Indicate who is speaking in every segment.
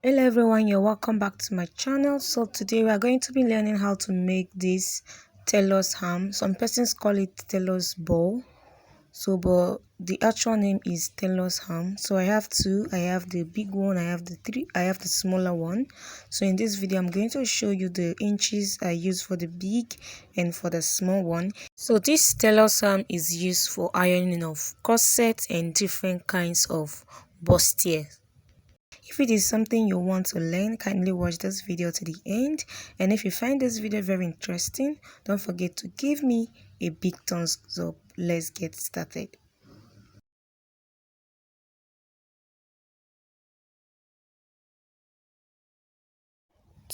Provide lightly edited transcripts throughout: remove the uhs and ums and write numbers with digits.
Speaker 1: Hello everyone, you're welcome back to my channel. So today we are going to be learning how to make this tailor's ham. Some persons call it tailor's ball, but the actual name is tailor's ham. So I have two. I have the big one, I have the smaller one. So in this video I'm going to show you the inches I use for the big and for the small one. So this tailor's ham is used for ironing of corsets and different kinds of bustier. If it is something you want to learn, kindly watch this video to the end. And if you find this video very interesting, don't forget to give me a big thumbs up. Let's get started.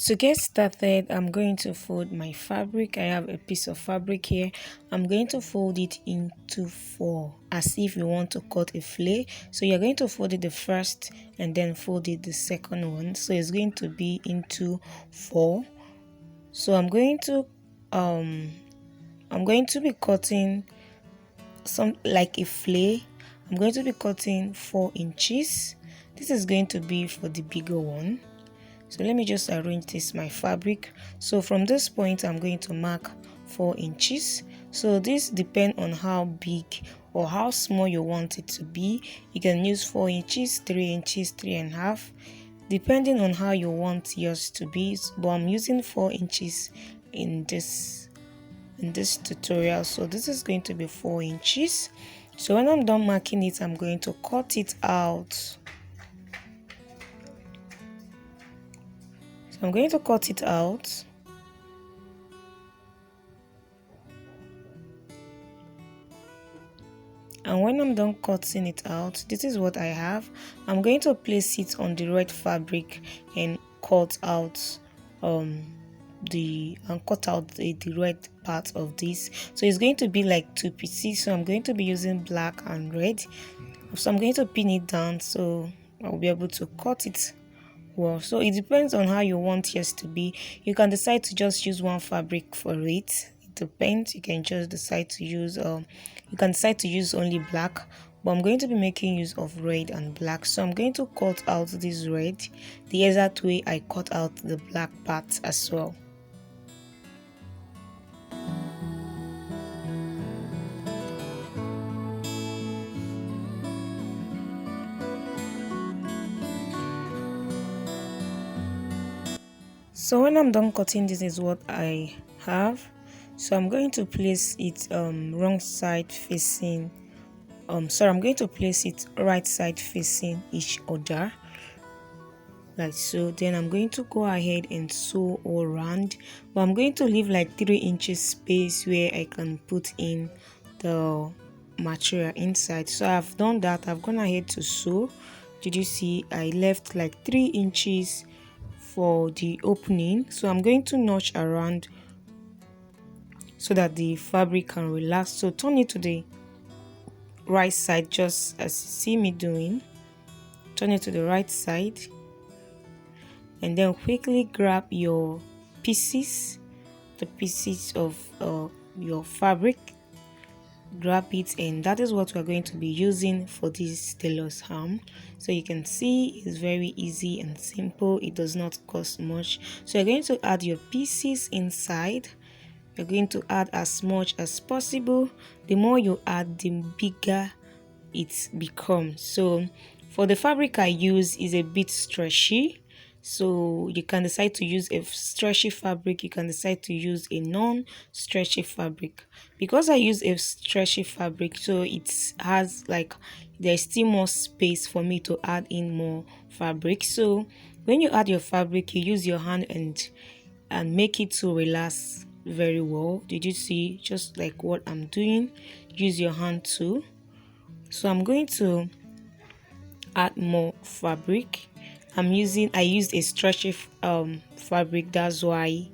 Speaker 1: To get started, I'm going to fold my fabric. I have a piece of fabric here. I'm going to fold it into four as if you want to cut a fillet. So you're going to fold it the first and then fold it the second one. So it's going to be into four. So I'm going to be cutting some like a fillet. I'm going to be cutting 4 inches. This is going to be for the bigger one. So let me just arrange this my fabric. So from this point I'm going to mark 4 inches. So this depends on how big or how small you want it to be. You can use 4 inches, 3 inches, 3.5, depending on how you want yours to be. But I'm using 4 inches in this tutorial. So this is going to be 4 inches. So when I'm done marking it, I'm going to cut it out. So I'm going to cut it out. And when I'm done cutting it out, this is what I have. I'm going to place it on the red fabric and cut out the red part of this. So it's going to be like 2 pieces. So I'm going to be using black and red. So I'm going to pin it down so I'll be able to cut it well. So it depends on how you want yours to be. You can decide to just use one fabric for it. It depends. You can just decide to use only black, but I'm going to be making use of red and black. So I'm going to cut out this red the exact way I cut out the black part as well. So when I'm done cutting, this is what I have. So I'm going to place it wrong side facing I'm going to place it right side facing each other like so. Then I'm going to go ahead and sew all around, but I'm going to leave like 3 inches space where I can put in the material inside. So I've done that. I've gone ahead to sew. Did you see I left like 3 inches for the opening? So I'm going to notch around so that the fabric can relax. So turn it to the right side just as you see me doing. Turn it to the right side and then quickly grab your pieces, the pieces of your fabric, grab it, and that is what we're going to be using for this tailor's ham. So you can see it's very easy and simple. It does not cost much. So you're going to add your pieces inside. You're going to add as much as possible. The more you add, the bigger it becomes. So for the fabric I use is a bit stretchy, so you can decide to use a stretchy fabric. You can decide to use a non-stretchy fabric. Because I use a stretchy fabric, so it has like there's still more space for me to add in more fabric. So when you add your fabric, you use your hand and make it to relax very well. Did you see? Just like what I'm doing, use your hand too. So I'm going to add more fabric. I used a stretchy fabric, that's why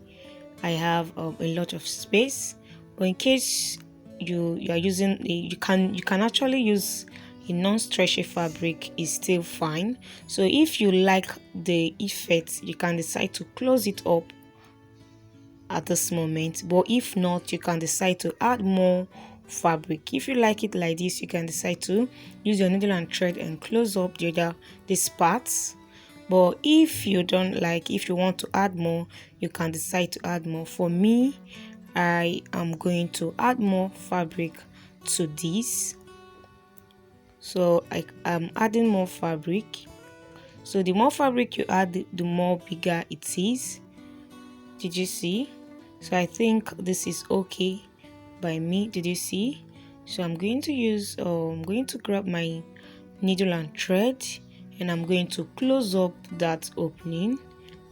Speaker 1: I have a lot of space. But in case you are using you can actually use a non-stretchy fabric, is still fine. So if you like the effect, you can decide to close it up at this moment, but if not, you can decide to add more fabric. If you like it like this, you can decide to use your needle and thread and close up these parts. But if you don't like, if you want to add more, you can decide to add more. For me, I am going to add more fabric to this. So I am adding more fabric. So the more fabric you add, the more bigger it is. Did you see? So I think this is okay by me. Did you see? So I'm going to use I'm going to grab my needle and thread, and I'm going to close up that opening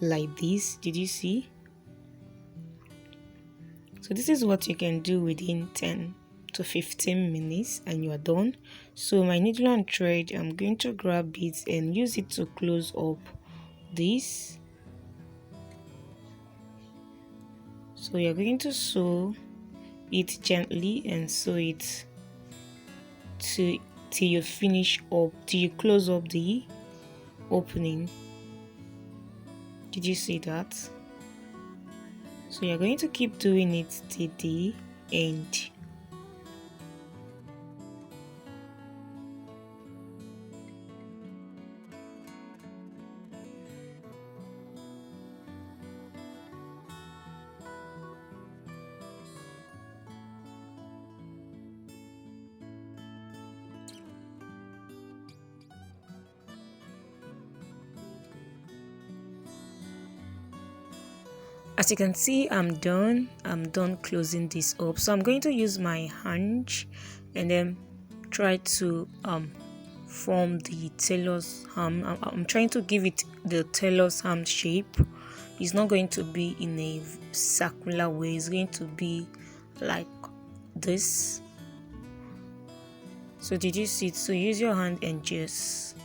Speaker 1: like this. Did you see? So this is what you can do within 10 to 15 minutes and you are done. So my needle and thread, I'm going to grab it and use it to close up this. So you're going to sew it gently and sew it till you finish up, till you close up the opening. Did you see that? So you're going to keep doing it till the end. As you can see, I'm done closing this up. So I'm going to use my hand and then try to form the tailor's ham. I'm trying to give it the tailor's ham shape. It's not going to be in a circular way, it's going to be like this. So did you see it? So use your hand and just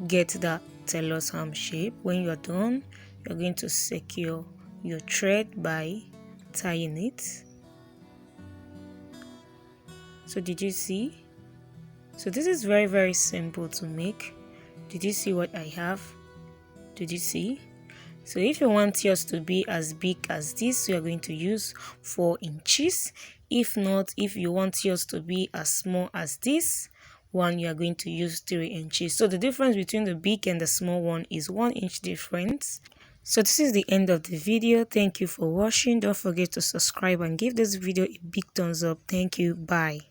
Speaker 1: get that tailor's ham shape. When you're done, you're going to secure your thread by tying it. So did you see? So this is very simple to make. Did you see what I have? Did you see? So if you want yours to be as big as this, you are going to use 4 inches. If not, if you want yours to be as small as this one, you are going to use 3 inches. So the difference between the big and the small one is 1 inch difference. So this is the end of the video. Thank you for watching. Don't forget to subscribe and give this video a big thumbs up. Thank you. Bye.